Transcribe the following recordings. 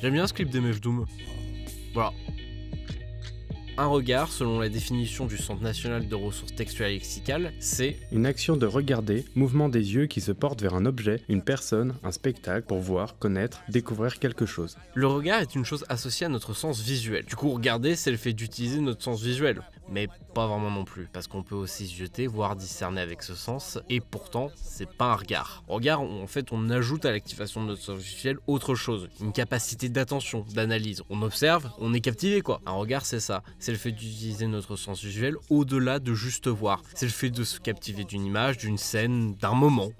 J'aime bien ce clip d'MF Doom. Voilà. Un regard, selon la définition du Centre national de ressources textuelles et lexicales, c'est Une action de regarder, mouvement des yeux qui se portent vers un objet, une personne, un spectacle, pour voir, connaître, découvrir quelque chose. le regard est une chose associée à notre sens visuel. Du coup, regarder, c'est le fait d'utiliser notre sens visuel. Mais pas vraiment non plus, parce qu'on peut aussi se jeter, voire discerner avec ce sens, et pourtant, c'est pas un regard. Regard, en fait, on ajoute à l'activation de notre sens visuel autre chose, une capacité d'attention, d'analyse. On observe, on est captivé quoi. Un regard, c'est ça. C'est le fait d'utiliser notre sens visuel au-delà de juste voir. C'est le fait de se captiver d'une image, d'une scène, d'un moment.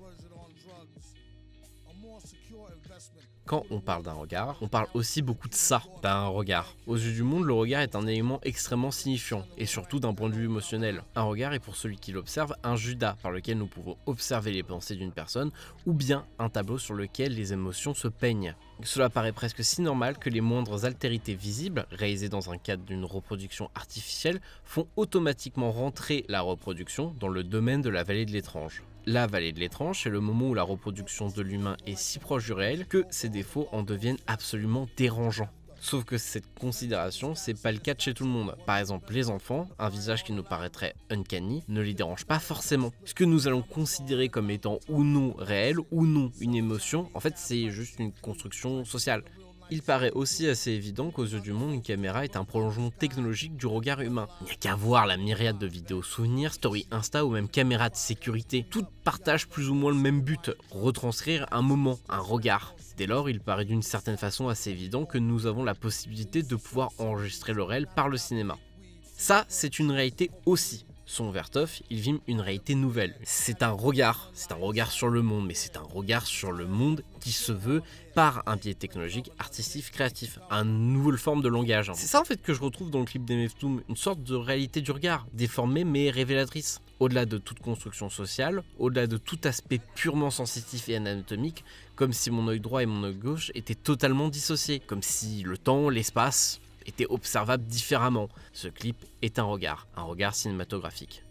Quand on parle d'un regard, on parle aussi beaucoup de ça, d'un regard. Aux yeux du monde, le regard est un élément extrêmement signifiant, et surtout d'un point de vue émotionnel. Un regard est pour celui qui l'observe un judas par lequel nous pouvons observer les pensées d'une personne, ou bien un tableau sur lequel les émotions se peignent. Cela paraît presque si normal que les moindres altérités visibles, réalisées dans un cadre d'une reproduction artificielle, font automatiquement rentrer la reproduction dans le domaine de la vallée de l'étrange. La vallée de l'étrange, c'est le moment où la reproduction de l'humain est si proche du réel que ses défauts en deviennent absolument dérangeants. Sauf que cette considération, c'est pas le cas de chez tout le monde. Par exemple, les enfants, un visage qui nous paraîtrait uncanny ne les dérange pas forcément. Ce que nous allons considérer comme étant ou non réel ou non une émotion, en fait, c'est juste une construction sociale. Il paraît aussi assez évident qu'aux yeux du monde, une caméra est un prolongement technologique du regard humain. Il n'y a qu'à voir la myriade de vidéos souvenirs, story Insta ou même caméras de sécurité. Toutes partagent plus ou moins le même but, retranscrire un moment, un regard. Dès lors, il paraît d'une certaine façon assez évident que nous avons la possibilité de pouvoir enregistrer le réel par le cinéma. Ça, c'est une réalité aussi. Son Vertov, il vit une réalité nouvelle. C'est un regard sur le monde, mais c'est un regard sur le monde qui se veut par un biais technologique, artistique, créatif, une nouvelle forme de langage. C'est ça en fait que je retrouve dans le clip d'MF Doom, une sorte de réalité du regard, déformée mais révélatrice. Au-delà de toute construction sociale, au-delà de tout aspect purement sensitif et anatomique, comme si mon œil droit et mon œil gauche étaient totalement dissociés, comme si le temps, l'espace était observable différemment. Ce clip est un regard cinématographique.